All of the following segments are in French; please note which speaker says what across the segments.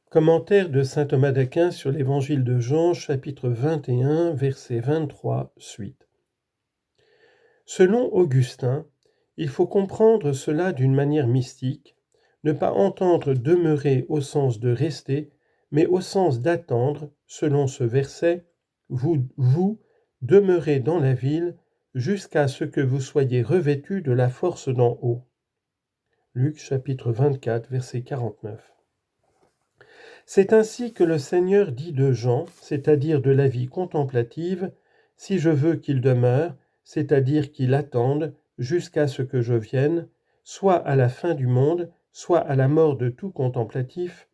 Speaker 1: Commentaire de saint Thomas d'Aquin sur l'Évangile de Jean, chapitre 21, verset 23, suite. Selon Augustin, il faut comprendre cela d'une manière mystique, ne pas entendre demeurer au sens de rester, mais au sens d'attendre, selon ce verset, vous demeurez dans la ville jusqu'à ce que vous soyez revêtus de la force d'en haut. Luc chapitre 24, verset 49. C'est ainsi que le Seigneur dit de Jean, c'est-à-dire de la vie contemplative, « Si je veux qu'il demeure, c'est-à-dire qu'il attende jusqu'à ce que je vienne, soit à la fin du monde, soit à la mort de tout contemplatif,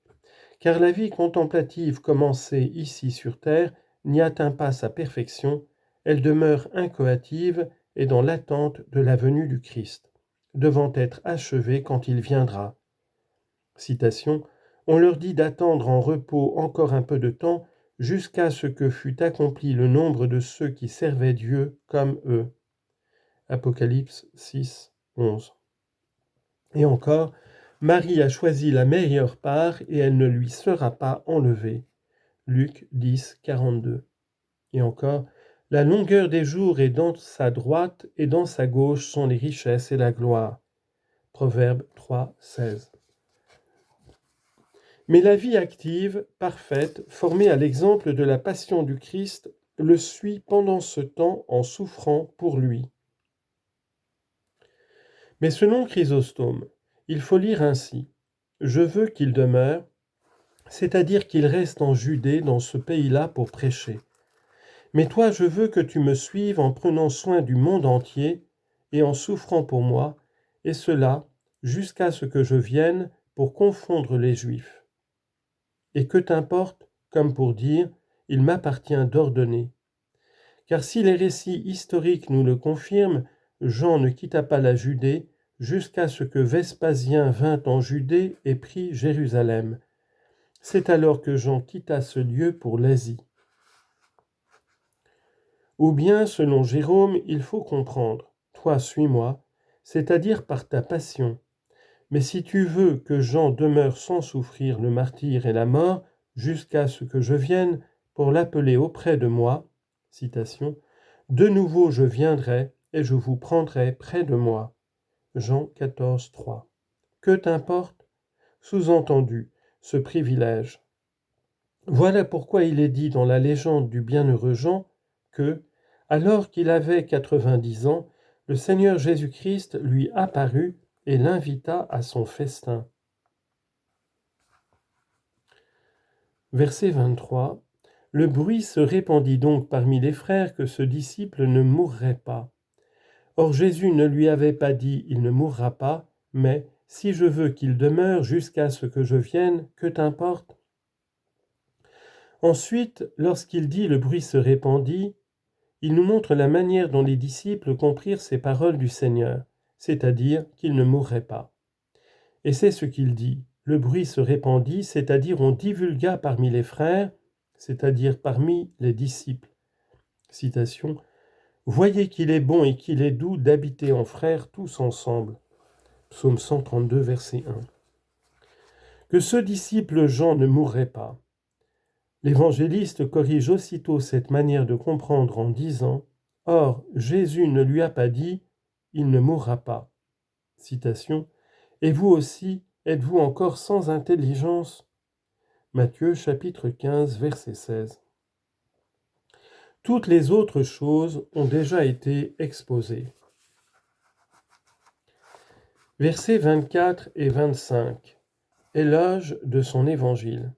Speaker 1: car la vie contemplative commencée ici sur terre n'y atteint pas sa perfection, elle demeure incoative et dans l'attente de la venue du Christ, devant être achevée quand il viendra. » Citation. On leur dit d'attendre en repos encore un peu de temps, jusqu'à ce que fût accompli le nombre de ceux qui servaient Dieu comme eux. Apocalypse 6, 11. Et encore, Marie a choisi la meilleure part et elle ne lui sera pas enlevée. Luc 10, 42. Et encore, la longueur des jours est dans sa droite et dans sa gauche sont les richesses et la gloire. Proverbe 3, 16. Mais la vie active, parfaite, formée à l'exemple de la passion du Christ, le suit pendant ce temps en souffrant pour lui. Mais selon Chrysostome, il faut lire ainsi : « Je veux qu'il demeure, c'est-à-dire qu'il reste en Judée dans ce pays-là pour prêcher. Mais toi, je veux que tu me suives en prenant soin du monde entier et en souffrant pour moi, et cela jusqu'à ce que je vienne pour confondre les Juifs. Et que t'importe, comme pour dire, il m'appartient d'ordonner. Car si les récits historiques nous le confirment, Jean ne quitta pas la Judée jusqu'à ce que Vespasien vint en Judée et prit Jérusalem. C'est alors que Jean quitta ce lieu pour l'Asie. Ou bien, selon Jérôme, il faut comprendre, toi suis-moi, c'est-à-dire par ta passion. Mais si tu veux que Jean demeure sans souffrir le martyre et la mort, jusqu'à ce que je vienne pour l'appeler auprès de moi, citation, « De nouveau je viendrai et je vous prendrai près de moi. » Jean 14, 3. Que t'importe ? Sous-entendu, ce privilège. Voilà pourquoi il est dit dans la légende du bienheureux Jean que, alors qu'il avait 90 ans, le Seigneur Jésus-Christ lui apparut et l'invita à son festin. Verset 23. Le bruit se répandit donc parmi les frères que ce disciple ne mourrait pas. Or Jésus ne lui avait pas dit « il ne mourra pas », mais « si je veux qu'il demeure jusqu'à ce que je vienne, que t'importe » Ensuite, lorsqu'il dit « le bruit se répandit », il nous montre la manière dont les disciples comprirent ces paroles du Seigneur, c'est-à-dire qu'il ne mourrait pas. Et c'est ce qu'il dit. Le bruit se répandit, c'est-à-dire on divulgua parmi les frères, c'est-à-dire parmi les disciples. Citation. « Voyez qu'il est bon et qu'il est doux d'habiter en frères tous ensemble. » Psaume 132, verset 1. Que ce disciple Jean ne mourrait pas. L'évangéliste corrige aussitôt cette manière de comprendre en disant « Or, Jésus ne lui a pas dit « il ne mourra pas ». Citation. « Et vous aussi, êtes-vous encore sans intelligence » Matthieu chapitre 15, verset 16. Toutes les autres choses ont déjà été exposées. Versets 24 et 25. Éloge de son évangile.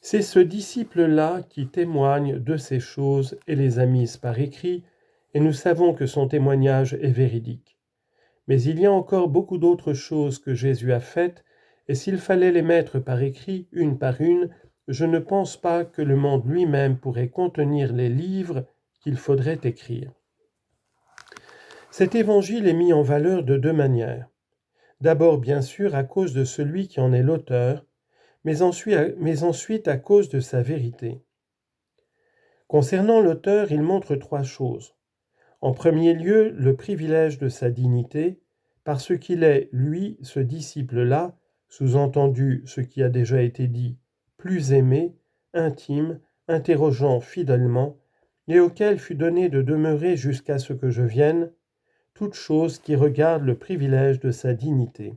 Speaker 1: C'est ce disciple-là qui témoigne de ces choses et les a mises par écrit, et nous savons que son témoignage est véridique. Mais il y a encore beaucoup d'autres choses que Jésus a faites, et s'il fallait les mettre par écrit, une par une, je ne pense pas que le monde lui-même pourrait contenir les livres qu'il faudrait écrire. Cet évangile est mis en valeur de deux manières. D'abord, bien sûr, à cause de celui qui en est l'auteur, mais ensuite à cause de sa vérité. Concernant l'auteur, il montre trois choses. En premier lieu, le privilège de sa dignité, parce qu'il est, lui, ce disciple-là, sous-entendu ce qui a déjà été dit, plus aimé, intime, interrogeant fidèlement, et auquel fut donné de demeurer jusqu'à ce que je vienne, toute chose qui regarde le privilège de sa dignité.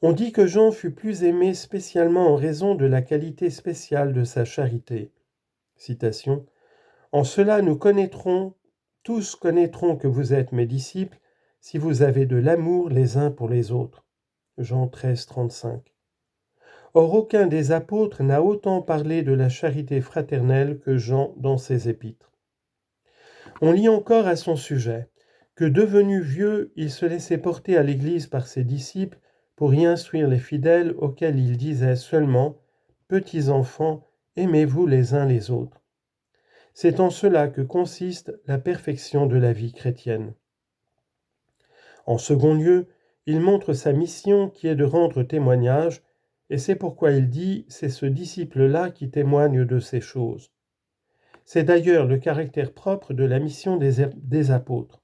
Speaker 1: On dit que Jean fut plus aimé spécialement en raison de la qualité spéciale de sa charité. Citation. En cela tous connaîtront que vous êtes mes disciples, si vous avez de l'amour les uns pour les autres. Jean 13, 35. Or aucun des apôtres n'a autant parlé de la charité fraternelle que Jean dans ses épîtres. On lit encore à son sujet que devenu vieux, il se laissait porter à l'Église par ses disciples pour y instruire les fidèles auxquels il disait seulement « Petits enfants, aimez-vous les uns les autres ». C'est en cela que consiste la perfection de la vie chrétienne. En second lieu, il montre sa mission qui est de rendre témoignage, et c'est pourquoi il dit « c'est ce disciple-là qui témoigne de ces choses ». C'est d'ailleurs le caractère propre de la mission des apôtres.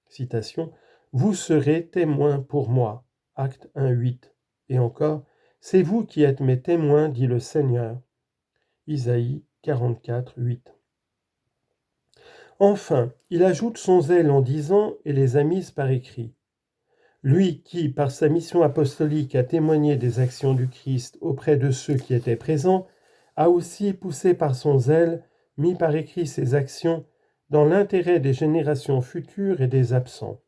Speaker 1: Citation, « Vous serez témoins pour moi » Acte 1, 8. Et encore, « C'est vous qui êtes mes témoins, dit le Seigneur » Isaïe 44, 8. Enfin, il ajoute son zèle en disant et les a mises par écrit. Lui qui, par sa mission apostolique, a témoigné des actions du Christ auprès de ceux qui étaient présents, a aussi, poussé par son zèle, mis par écrit ses actions dans l'intérêt des générations futures et des absents.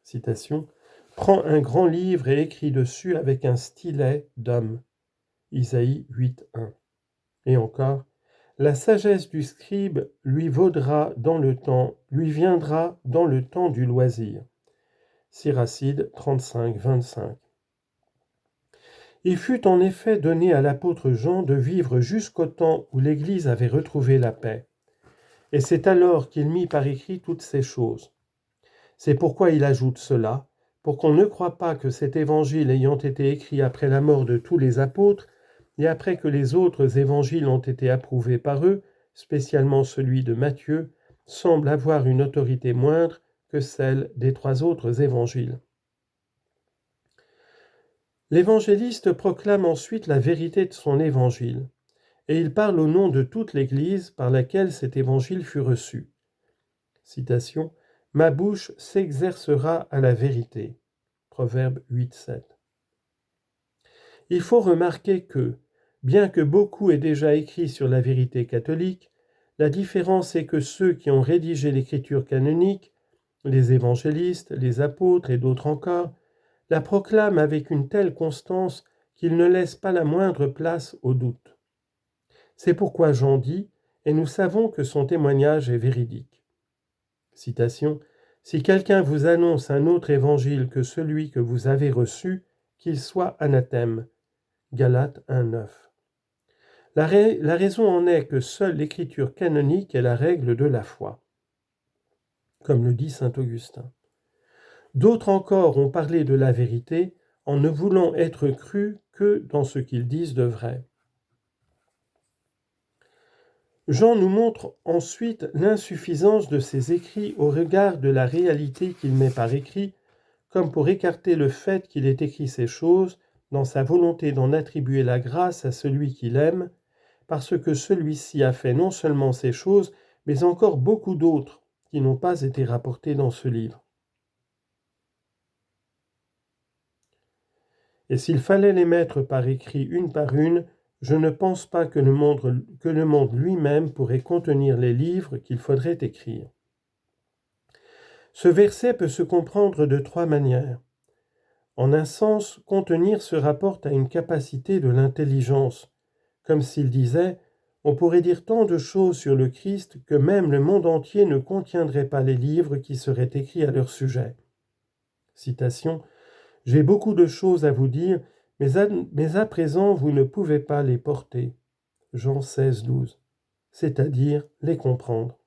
Speaker 1: Citation. Prends un grand livre et écris dessus avec un stylet d'homme. Isaïe 8, 1. Et encore, la sagesse du scribe lui viendra dans le temps du loisir. Siracide 35, 25. Il fut en effet donné à l'apôtre Jean de vivre jusqu'au temps où l'Église avait retrouvé la paix. Et c'est alors qu'il mit par écrit toutes ces choses. C'est pourquoi il ajoute cela, pour qu'on ne croie pas que cet évangile ayant été écrit après la mort de tous les apôtres, et après que les autres évangiles ont été approuvés par eux, spécialement celui de Matthieu, semble avoir une autorité moindre que celle des 3 autres évangiles. L'évangéliste proclame ensuite la vérité de son évangile, et il parle au nom de toute l'Église par laquelle cet évangile fut reçu. Citation, « Ma bouche s'exercera à la vérité » Proverbe 8, 7. Il faut remarquer que, bien que beaucoup aient déjà écrit sur la vérité catholique, la différence est que ceux qui ont rédigé l'écriture canonique, les évangélistes, les apôtres et d'autres encore, la proclament avec une telle constance qu'ils ne laissent pas la moindre place au doute. C'est pourquoi Jean dit, et nous savons que son témoignage est véridique. Citation, « Si quelqu'un vous annonce un autre évangile que celui que vous avez reçu, qu'il soit anathème. » Galates 1, 9. La raison en est que seule l'écriture canonique est la règle de la foi, comme le dit saint Augustin. D'autres encore ont parlé de la vérité en ne voulant être crus que dans ce qu'ils disent de vrai. Jean nous montre ensuite l'insuffisance de ses écrits au regard de la réalité qu'il met par écrit, comme pour écarter le fait qu'il ait écrit ces choses dans sa volonté d'en attribuer la grâce à celui qu'il aime, parce que celui-ci a fait non seulement ces choses, mais encore beaucoup d'autres qui n'ont pas été rapportées dans ce livre. Et s'il fallait les mettre par écrit une par une, je ne pense pas que le monde lui-même pourrait contenir les livres qu'il faudrait écrire. Ce verset peut se comprendre de 3 manières. En un sens, contenir se rapporte à une capacité de l'intelligence, comme s'il disait « On pourrait dire tant de choses sur le Christ que même le monde entier ne contiendrait pas les livres qui seraient écrits à leur sujet. » Citation « J'ai beaucoup de choses à vous dire, mais à présent vous ne pouvez pas les porter. » Jean 16, 12. C'est-à-dire les comprendre.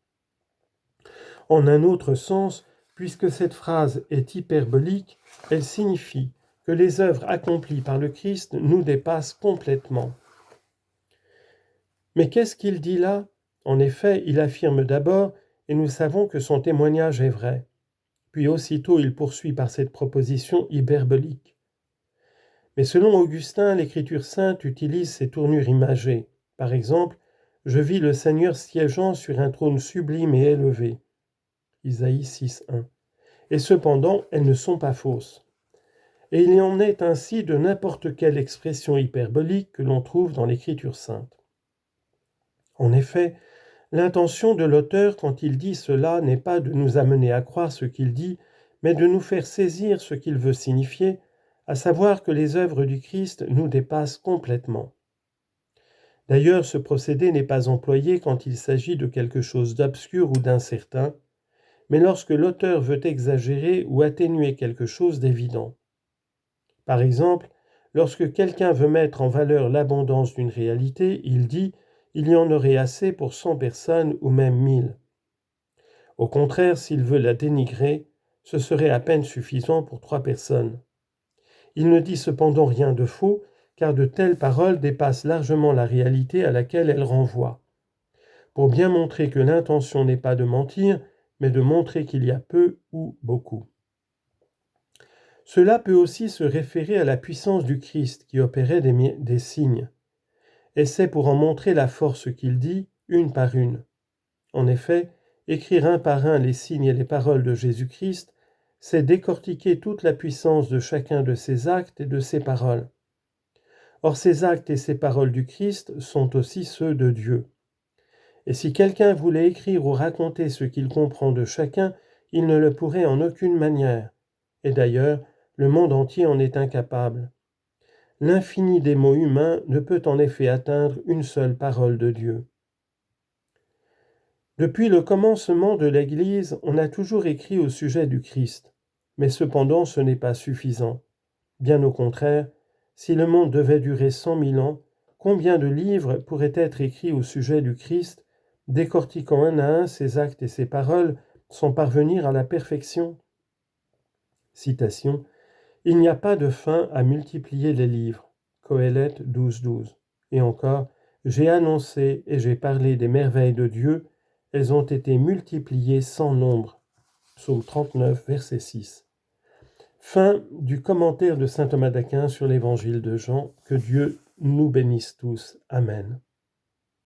Speaker 1: En un autre sens, puisque cette phrase est hyperbolique, elle signifie que les œuvres accomplies par le Christ nous dépassent complètement. Mais qu'est-ce qu'il dit là ? En effet, il affirme d'abord, et nous savons que son témoignage est vrai. Puis aussitôt il poursuit par cette proposition hyperbolique. Mais selon Augustin, l'Écriture sainte utilise ces tournures imagées. Par exemple, « Je vis le Seigneur siégeant sur un trône sublime et élevé » Isaïe 6.1. Et cependant, elles ne sont pas fausses. Et il y en est ainsi de n'importe quelle expression hyperbolique que l'on trouve dans l'Écriture sainte. En effet, l'intention de l'auteur quand il dit cela n'est pas de nous amener à croire ce qu'il dit, mais de nous faire saisir ce qu'il veut signifier, à savoir que les œuvres du Christ nous dépassent complètement. D'ailleurs, ce procédé n'est pas employé quand il s'agit de quelque chose d'obscur ou d'incertain, mais lorsque l'auteur veut exagérer ou atténuer quelque chose d'évident. Par exemple, lorsque quelqu'un veut mettre en valeur l'abondance d'une réalité, il dit « il y en aurait assez pour 100 personnes ou même 1000 ». Au contraire, s'il veut la dénigrer, ce serait à peine suffisant pour 3 personnes. Il ne dit cependant rien de faux, car de telles paroles dépassent largement la réalité à laquelle elles renvoient. Pour bien montrer que l'intention n'est pas de mentir, mais de montrer qu'il y a peu ou beaucoup. Cela peut aussi se référer à la puissance du Christ qui opérait des signes. Et c'est pour en montrer la force qu'il dit, une par une. En effet, écrire un par un les signes et les paroles de Jésus-Christ, c'est décortiquer toute la puissance de chacun de ses actes et de ses paroles. Or, ces actes et ces paroles du Christ sont aussi ceux de Dieu. Et si quelqu'un voulait écrire ou raconter ce qu'il comprend de chacun, il ne le pourrait en aucune manière. Et d'ailleurs, le monde entier en est incapable. L'infini des mots humains ne peut en effet atteindre une seule parole de Dieu. Depuis le commencement de l'Église, on a toujours écrit au sujet du Christ, mais cependant ce n'est pas suffisant. Bien au contraire, si le monde devait durer 100 000 ans, combien de livres pourraient être écrits au sujet du Christ, décortiquant un à un ses actes et ses paroles, sans parvenir à la perfection ? Citation. « Il n'y a pas de fin à multiplier les livres. » Qoélète 12.12. Et encore, « J'ai annoncé et j'ai parlé des merveilles de Dieu, elles ont été multipliées sans nombre. » Psaume 39, verset 6. Fin du commentaire de saint Thomas d'Aquin sur l'évangile de Jean. Que Dieu nous bénisse tous. Amen.